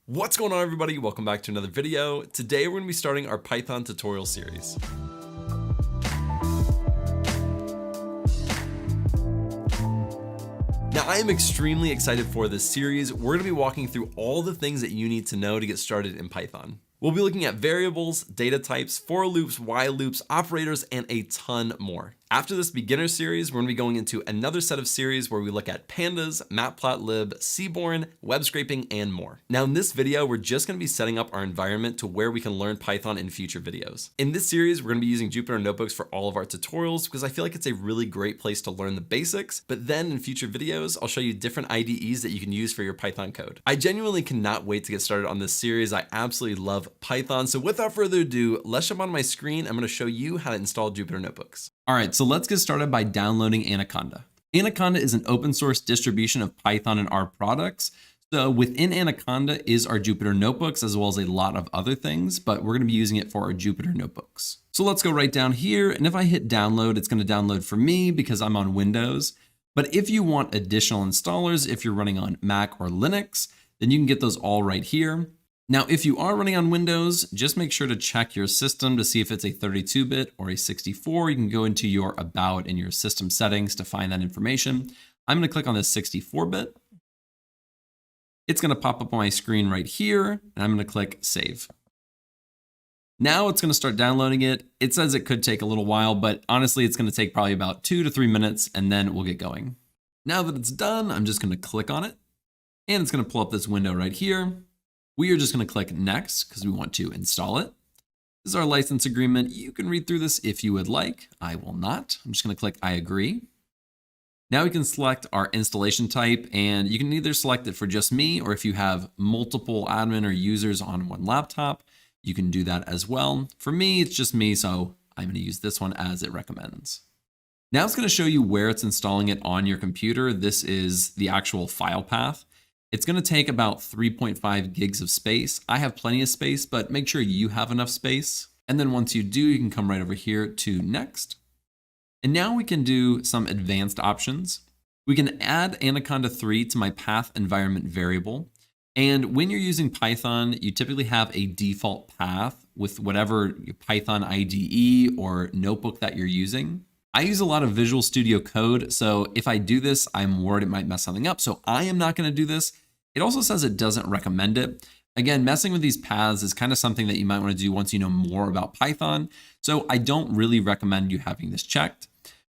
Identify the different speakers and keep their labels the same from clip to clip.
Speaker 1: What's going on, everybody? Welcome back to another video. Today we're going to be starting our Python tutorial series. Now, I am extremely excited for this series. We're going to be walking through all the things that you need to know to get started in Python. We'll be looking at variables, data types, for loops, while loops, operators, and a ton more. After this beginner series, we're going to be going into another set of series where we look at pandas, matplotlib, seaborn, web scraping, and more. Now, in this video, we're just going to be setting up our environment to where we can learn Python in future videos. In this series, we're going to be using Jupyter Notebooks for all of our tutorials because I feel like it's a really great place to learn the basics. But then in future videos, I'll show you different IDEs that you can use for your Python code. I genuinely cannot wait to get started on this series. I absolutely love Python. So without further ado, let's jump on my screen. I'm going to show you how to install Jupyter Notebooks. All right, so let's get started by downloading Anaconda. Anaconda is an open source distribution of Python and R products. So within Anaconda is our Jupyter Notebooks, as well as a lot of other things, but we're going to be using it for our Jupyter Notebooks. So let's go right down here. And if I hit download, it's going to download for me because I'm on Windows. But if you want additional installers, if you're running on Mac or Linux, then you can get those all right here. Now, if you are running on Windows, just make sure to check your system to see if it's a 32-bit or a 64. You can go into your About and your system settings to find that information. I'm going to click on this 64-bit. It's going to pop up on my screen right here, and I'm going to click Save. Now it's going to start downloading it. It says it could take a little while, but honestly, it's going to take probably about 2 to 3 minutes, and then we'll get going. Now that it's done, I'm just going to click on it, and it's going to pull up this window right here. We are just going to click Next because we want to install it. This is our license agreement. You can read through this if you would like. I will not. I'm just going to click I agree. Now we can select our installation type, and you can either select it for just me, or if you have multiple admin or users on one laptop, you can do that as well. For me, it's just me, so I'm going to use this one as it recommends. Now it's going to show you where it's installing it on your computer. This is the actual file path. It's going to take about 3.5 gigs of space. I have plenty of space, but make sure you have enough space. And then once you do, you can come right over here to Next. And now we can do some advanced options. We can add Anaconda 3 to my path environment variable. And when you're using Python, you typically have a default path with whatever Python IDE or notebook that you're using. I use a lot of Visual Studio Code, so if I do this, I'm worried it might mess something up. So I am not going to do this. It also says it doesn't recommend it. Again, messing with these paths is kind of something that you might want to do once you know more about Python. So I don't really recommend you having this checked.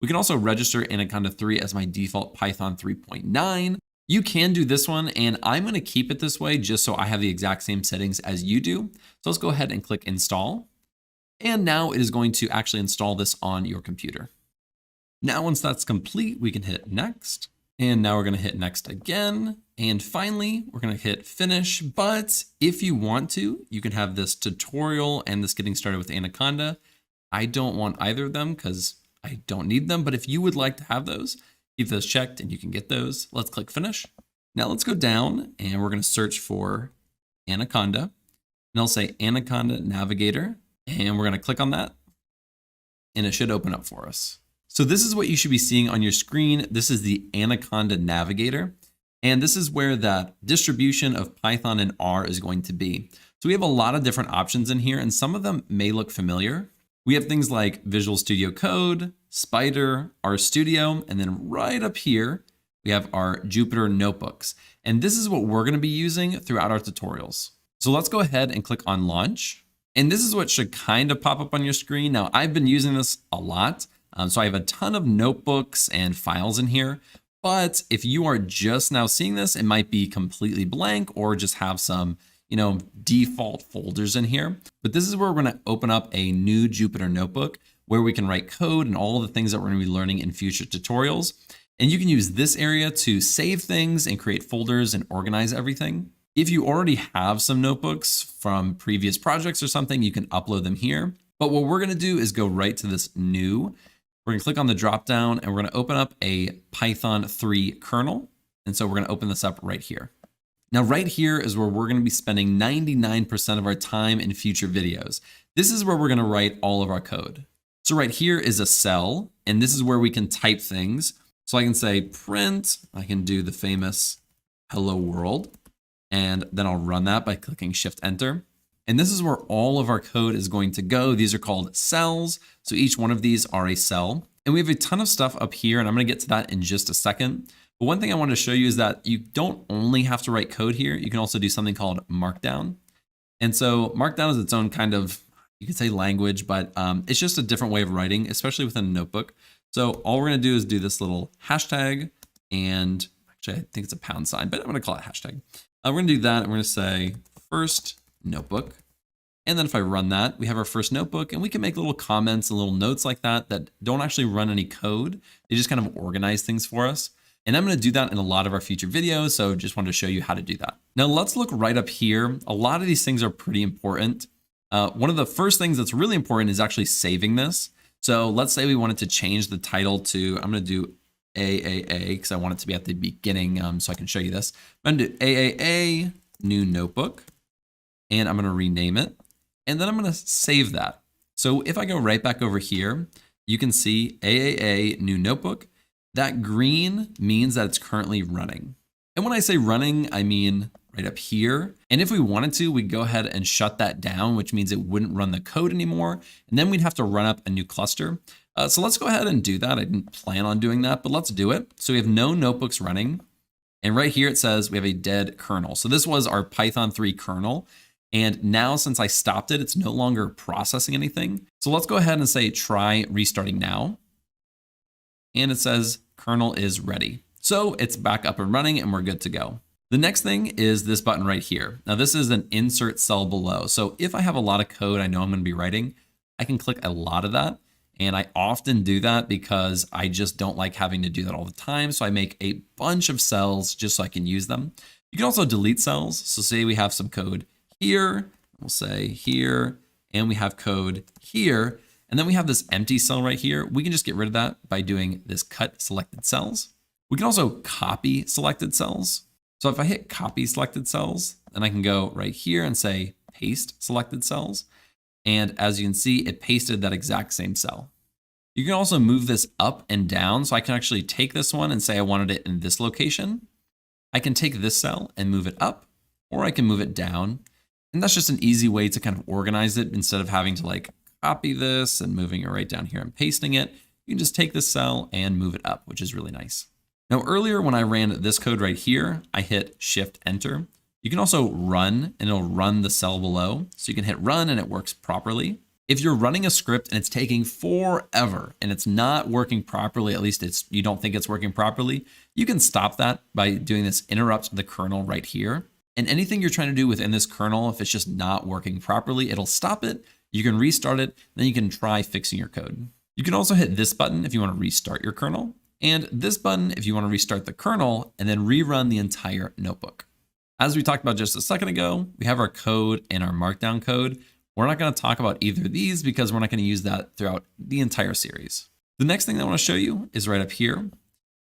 Speaker 1: We can also register Anaconda 3 as my default Python 3.9. You can do this one, and I'm going to keep it this way just so I have the exact same settings as you do. So let's go ahead and click Install. And now it is going to actually install this on your computer. Now, once that's complete, we can hit Next. And now we're going to hit Next again. And finally, we're going to hit Finish. But if you want to, you can have this tutorial and this getting started with Anaconda. I don't want either of them because I don't need them. But if you would like to have those, keep those checked and you can get those. Let's click Finish. Now let's go down and we're going to search for Anaconda. And I'll say Anaconda Navigator. And we're going to click on that. And it should open up for us. So this is what you should be seeing on your screen. This is the Anaconda Navigator. And this is where that distribution of Python and R is going to be. So we have a lot of different options in here, and some of them may look familiar. We have things like Visual Studio Code, Spider, RStudio, and then right up here, we have our Jupyter Notebooks. And this is what we're going to be using throughout our tutorials. So let's go ahead and click on Launch. And this is what should kind of pop up on your screen. Now, I've been using this a lot. So I have a ton of notebooks and files in here, but if you are just now seeing this, it might be completely blank or just have some, default folders in here. But this is where we're going to open up a new Jupyter Notebook where we can write code and all of the things that we're going to be learning in future tutorials. And you can use this area to save things and create folders and organize everything. If you already have some notebooks from previous projects or something, you can upload them here. But what we're going to do is go right to this new. We're going to click on the drop down and we're going to open up a Python 3 kernel. And so we're going to open this up right here. Now, right here is where we're going to be spending 99% of our time in future videos. This is where we're going to write all of our code. So right here is a cell, and this is where we can type things. So I can say print, I can do the famous hello world, and then I'll run that by clicking Shift Enter. And this is where all of our code is going to go. These are called cells. So each one of these are a cell. And we have a ton of stuff up here, and I'm going to get to that in just a second. But one thing I wanted to show you is that you don't only have to write code here. You can also do something called Markdown. And so Markdown is its own kind of, you could say language, but it's just a different way of writing, especially within a notebook. So all we're going to do is do this little hashtag, and actually I think it's a pound sign, but I'm going to call it hashtag. We're going to do that. And we're going to say first notebook. And then if I run that, we have our first notebook, and we can make little comments and little notes like that that don't actually run any code. They just kind of organize things for us. And I'm going to do that in a lot of our future videos. So just wanted to show you how to do that. Now let's look right up here. A lot of these things are pretty important. One of the first things that's really important is actually saving this. So let's say we wanted to change the title to, I'm going to do AAA because I want it to be at the beginning so I can show you this. I'm going to do AAA new notebook, and I'm going to rename it. And then I'm going to save that. So if I go right back over here, you can see AAA new notebook. That green means that it's currently running. And when I say running, I mean right up here. And if we wanted to, we'd go ahead and shut that down, which means it wouldn't run the code anymore. And then we'd have to run up a new cluster. So let's go ahead and do that. I didn't plan on doing that, but let's do it. So we have no notebooks running. And right here, it says we have a dead kernel. So this was our Python 3 kernel. And now since I stopped it, it's no longer processing anything. So let's go ahead and say try restarting now. And it says kernel is ready. So it's back up and running and we're good to go. The next thing is this button right here. Now this is an insert cell below. So if I have a lot of code I know I'm going to be writing, I can click a lot of that. And I often do that because I just don't like having to do that all the time. So I make a bunch of cells just so I can use them. You can also delete cells. So say we have some code here, we'll say here, and we have code here. And then we have this empty cell right here. We can just get rid of that by doing this cut selected cells. We can also copy selected cells. So if I hit copy selected cells, then I can go right here and say paste selected cells. And as you can see, it pasted that exact same cell. You can also move this up and down. So I can actually take this one and say I wanted it in this location. I can take this cell and move it up, or I can move it down. And that's just an easy way to kind of organize it instead of having to like copy this and moving it right down here and pasting it. You can just take this cell and move it up, which is really nice. Now earlier when I ran this code right here, I hit Shift Enter. You can also run and it'll run the cell below. So you can hit run and it works properly. If you're running a script and it's taking forever and it's not working properly, at least you don't think it's working properly, you can stop that by doing this interrupt the kernel right here. And anything you're trying to do within this kernel, if it's just not working properly, it'll stop it. You can restart it, then you can try fixing your code. You can also hit this button if you want to restart your kernel, and this button if you want to restart the kernel and then rerun the entire notebook. As we talked about just a second ago, we have our code and our markdown code. We're not going to talk about either of these because we're not going to use that throughout the entire series. The next thing I want to show you is right up here.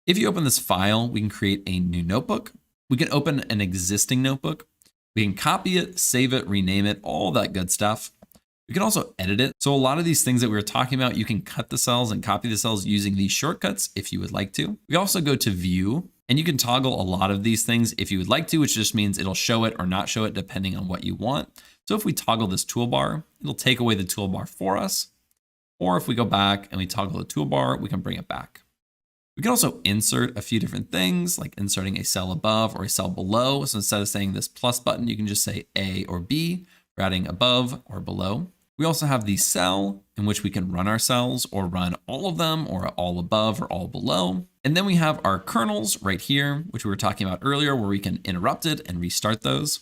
Speaker 1: If you open this file, we can create a new notebook. We can open an existing notebook. We can copy it, save it, rename it, all that good stuff. We can also edit it. So a lot of these things that we were talking about, you can cut the cells and copy the cells using these shortcuts if you would like to. We also go to view and you can toggle a lot of these things if you would like to, which just means it'll show it or not show it depending on what you want. So if we toggle this toolbar, it'll take away the toolbar for us. Or if we go back and we toggle the toolbar, we can bring it back. We can also insert a few different things like inserting a cell above or a cell below. So instead of saying this plus button, you can just say A or B, for adding above or below. We also have the cell in which we can run our cells or run all of them or all above or all below. And then we have our kernels right here, which we were talking about earlier, where we can interrupt it and restart those.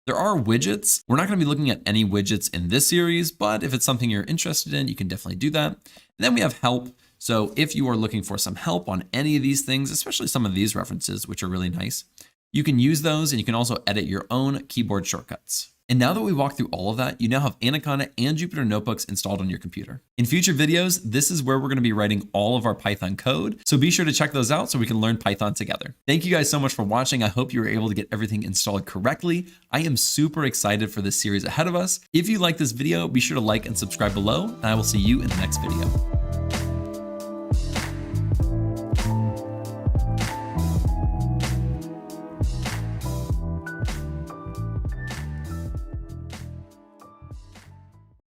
Speaker 1: There are widgets. We're not going to be looking at any widgets in this series, but if it's something you're interested in, you can definitely do that. And then we have help. So if you are looking for some help on any of these things, especially some of these references, which are really nice, you can use those and you can also edit your own keyboard shortcuts. And now that we walked through all of that, you now have Anaconda and Jupyter Notebooks installed on your computer. In future videos, this is where we're going to be writing all of our Python code. So be sure to check those out so we can learn Python together. Thank you guys so much for watching. I hope you were able to get everything installed correctly. I am super excited for this series ahead of us. If you like this video, be sure to like and subscribe below, and I will see you in the next video.